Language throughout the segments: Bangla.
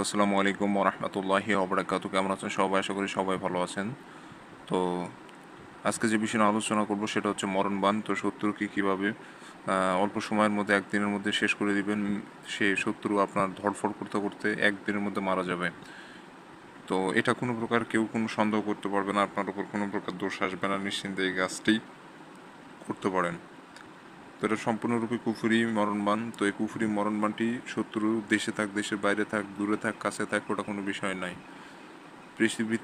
আসসালামু আলাইকুম ওরহমতুল্লাহি ওবরাকাতু। কেমন আছেন সবাই? আশা করি সবাই ভালো আছেন। তো আজকে যে বিষয় নিয়ে আলোচনা করব সেটা হচ্ছে মরণবাণ। তো শত্রুকে কীভাবে অল্প সময়ের মধ্যে একদিনের মধ্যে শেষ করে দিবেন, সেই শত্রু আপনার ধড়ফড় করতে করতে একদিনের মধ্যে মারা যাবে। তো এটা কোনো প্রকার কেউ কোনো সন্দেহ করতে পারবে না, আপনার উপর কোনো প্রকার দোষ আসবে না, নিশ্চিন্তে এই কাজটি করতে পারেন। তো এটা সম্পূর্ণরূপে কুফরি মরণবাণ। তো এই কুফরি মরণবাণটি শত্রু দেশে থাক, দেশের বাইরে থাক, দূরে থাক, কাছে থাক, ওটা কোনো বিষয় নাই।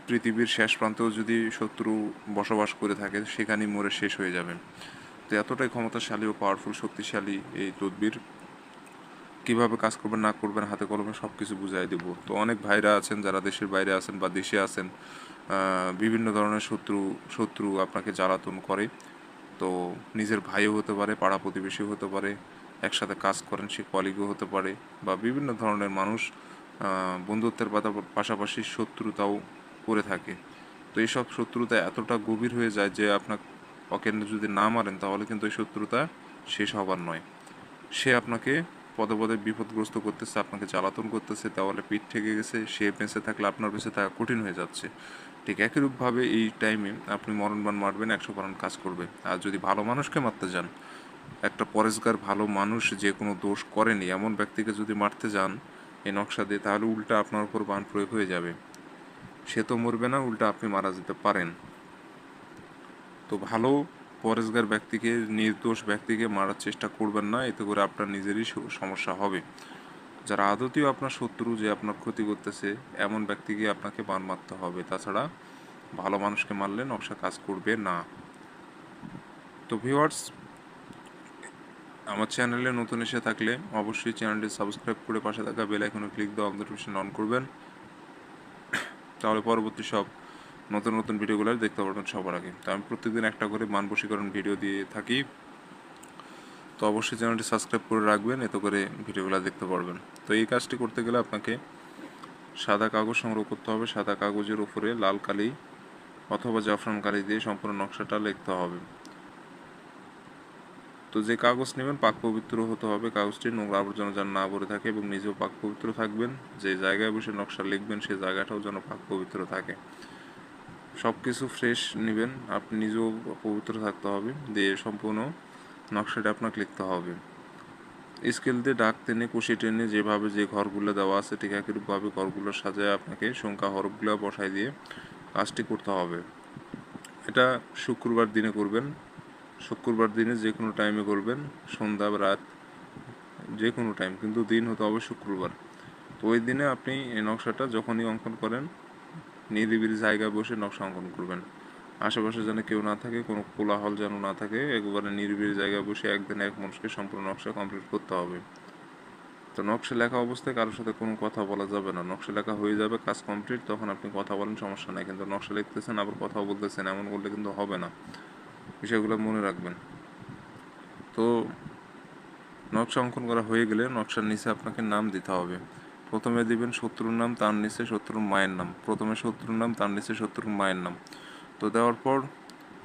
পৃথিবীর শেষ প্রান্তেও যদি শত্রু বসবাস করে থাকে সেখানেই মরে শেষ হয়ে যাবে। তো এতটাই ক্ষমতাশালী ও পাওয়ারফুল, শক্তিশালী এই তদবির। কীভাবে কাজ করবেন না করবেন হাতে কলমে সব কিছু বুঝাই দেব। তো অনেক ভাইরা আছেন যারা দেশের বাইরে আছেন বা দেশে আছেন, বিভিন্ন ধরনের শত্রু আপনাকে জ্বালাতন করে। তো নিজের ভাইও হতে পারে, পাড়া প্রতিবেশীও হতে পারে, একসাথে কাজ করেন সে কলিগও হতে পারে, বা বিভিন্ন ধরনের মানুষ বন্ধুত্বের পাশাপাশি শত্রুতাও করে থাকে। তো এইসব শত্রুতা এতটা গভীর হয়ে যায় যে ওকে যদি না মারেন তাহলে কিন্তু এই শত্রুতা শেষ হবার নয়। সে আপনাকে পদে পদে বিপদগ্রস্ত করতেছে, আপনাকে জ্বালাতন করতেছে, দেওয়ালে পিঠ ঠেকে গেছে, সে বেঁচে থাকলে আপনার বেঁচে থাকা কঠিন হয়ে যাচ্ছে। ঠিক একইরূপভাবে এই টাইমে আপনি মরণবাণ মারবেন, 100% কাজ করবে। আর যদি ভালো মানুষকে মারতে যান, একটা পরেশগার ভালো মানুষ যে কোনো দোষ করেনি এমন ব্যক্তিকে যদি মারতে যান এই নকশা দিয়ে, তাহলে উল্টা আপনার উপর বাণ প্রয়োগ হয়ে যাবে। সে তো মরবে না, উল্টা আপনি মারা যেতে পারেন। তো ভালো পরেশগার ব্যক্তিকে, নির্দোষ ব্যক্তিকে মারার চেষ্টা করবেন না, এতে করে আপনার নিজেরই সমস্যা হবে। যারা আদতেও আপনার শত্রু, যে আপনার ক্ষতি করতেছে, এমন ব্যক্তিকে আপনাকে বাণ মারতে হবে। তাছাড়া ভালো মানুষকে মারলে নকশা কাজ করবে না। তো ভিউয়ার্স, আমার চ্যানেলে নতুন এসে থাকলে অবশ্যই চ্যানেলটি সাবস্ক্রাইব করে পাশে থাকা বেল আইকনে ক্লিক দিয়ে অল নোটিফিকেশন অন করবেন। তাহলে পরবর্তী সব নতুন নতুন ভিডিওগুলো দেখতে পারবেন সবার আগে। তো আমি প্রত্যেকদিন একটা করে মান বশীকরণ ভিডিও দিয়ে থাকি। তো অবশ্যই চ্যানেলটি সাবস্ক্রাইব করে রাখবেন, এতে করে ভিডিওগুলো দেখতে পারবেন। তো এই কাজটি করতে গেলে আপনাকে সাদা কাগজ সংগ্রহ করতে হবে। সাদা কাগজের উপরে লাল কালি অথবা জাফরান কালি দিয়ে সম্পূর্ণ নকশাটা লিখতে হবে। তো যে কাগজ নেবেন পাক পবিত্র হতে হবে, কাগজটি নোংরা আবর্জনা যেন না ভরে থাকে, এবং নিজেও পাক পবিত্র থাকবেন। যে জায়গায় বসে নকশা লিখবেন সেই জায়গাটাও যেন পাক পবিত্র থাকে। সব কিছু ফ্রেশ নেবেন, আপনি নিজেও পবিত্র থাকতে হবে, দিয়ে সম্পূর্ণ নকশাটা আপনাকে লিখতে হবে। স্কেল দিয়ে দাগ টেনে কুশি টেনে যেভাবে যে ঘরগুলো দেওয়া আছে ঠিক একইরূপভাবে ঘরগুলো সাজায় আপনাকে সংখ্যা হরফগুলো বসাই দিয়ে কাজটি করতে হবে। এটা শুক্রবার দিনে করবেন। শুক্রবার দিনে যে কোনো টাইমে করবেন, সন্ধ্যা বা রাত, যে কোনো টাইম, কিন্তু দিন হতে হবে শুক্রবার। তো ওই দিনে আপনি এই নকশাটা যখনই অঙ্কন করেন নিরিবিলি জায়গায় বসে নকশা অঙ্কন করবেন। আশেপাশে যেন কেউ না থাকে, কোনো কোলাহল যেন না থাকে, একবারে নিরিবিলি জায়গায় বসে একদিনে এক মানুষকে সম্পূর্ণ নকশা কমপ্লিট করতে হবে। তো নকশা লেখা অবস্থায় কারোর সাথে কোনো কথা বলা যাবে না। নকশা লেখা হয়ে যাবে, কাজ কমপ্লিট, তখন আপনি কথা বলেন, সমস্যা নাই। কিন্তু নকশা লিখতেছেন আবার কথাও বলতেছেন, এমন করলে কিন্তু হবে না। বিষয়গুলো মনে রাখবেন। তো নকশা অঙ্কন করা হয়ে গেলে নকশার নিচে আপনাকে নাম দিতে হবে। প্রথমে দিবেন শত্রুর নাম, তার নিচে শত্রুর মায়ের নাম। প্রথমে শত্রুর নাম, তার নিচে শত্রুর মায়ের নাম। তো দেওয়ার পর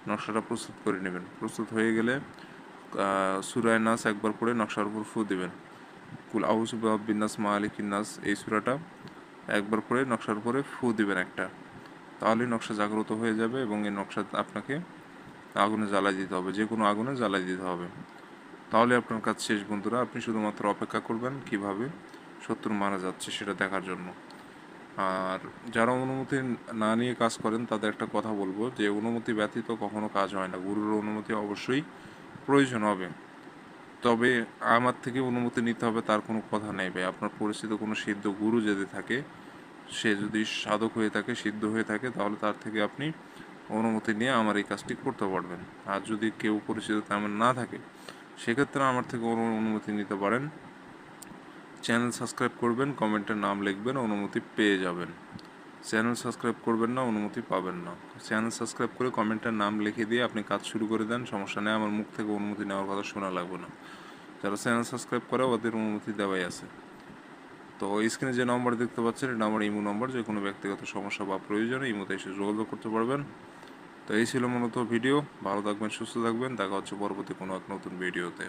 নকশাটা প্রস্তুত করে নেবেন। প্রস্তুত হয়ে গেলে সূরায়ে নাস একবার পড়ে নকশার উপর ফু দিবেন। কুল আউযু বিরাব্বিন নাস মালিকিন নাস, এই সূরাটা একবার পড়ে নকশার উপরে ফু দিবেন একটা। তাহলেই নকশা জাগ্রত হয়ে যাবে, এবং এই নকশা আপনাকে আগুনে জ্বালাই দিতে হবে, যে কোনো আগুনে জ্বালাই দিতে হবে। তাহলে আপনার কাজ শেষ বন্ধুরা। আপনি শুধুমাত্র অপেক্ষা করবেন কিভাবে শত্রু মারা যাচ্ছে সেটা দেখার জন্য। আর যারা অনুমতি না নিয়ে কাজ করেন তাদের একটা কথা বলবো, যে অনুমতি ব্যতীত কখনো কাজ হয় না। গুরুর অনুমতি অবশ্যই প্রয়োজন হবে, তবে আমার থেকে অনুমতি নিতে হবে তার কোনো কথা নেই ভাই। আপনার পরিচিত কোনো সিদ্ধ গুরু যদি থাকে, সে যদি সাধক হয়ে থাকে, সিদ্ধ হয়ে থাকে, তাহলে তার থেকে আপনি অনুমতি নিয়ে আমার এই কাজটি করতে পারবেন। আর যদি কেউ পরিচিত তেমন না থাকে, সেক্ষেত্রে আমার থেকে অনুমতি নিতে পারেন। চ্যানেল সাবস্ক্রাইব করবেন, কমেন্টের নাম লিখবেন, অনুমতি পেয়ে যাবেন। চ্যানেল সাবস্ক্রাইব করবেন না, অনুমতি পাবেন না। চ্যানেল সাবস্ক্রাইব করে কমেন্টের নাম লিখে দিয়ে আপনি কাজ শুরু করে দেন, সমস্যা নেই, আমার মুখ থেকে অনুমতি নেওয়ার কথা শোনা লাগবে না। যারা চ্যানেল সাবস্ক্রাইব করে ওদের অনুমতি দেওয়াই আছে। তো স্ক্রিনে যে নম্বর দেখতে পাচ্ছেন এটা আমার ইমো নম্বর, যে কোনো ব্যক্তিগত সমস্যা বা প্রয়োজনে ইমোতে এসে যোগাযোগ করতে পারবেন। তো এই ছিল মূলত ভিডিও। ভালো থাকবেন, সুস্থ থাকবেন, দেখা হচ্ছে পরবর্তী কোনো এক নতুন ভিডিওতে।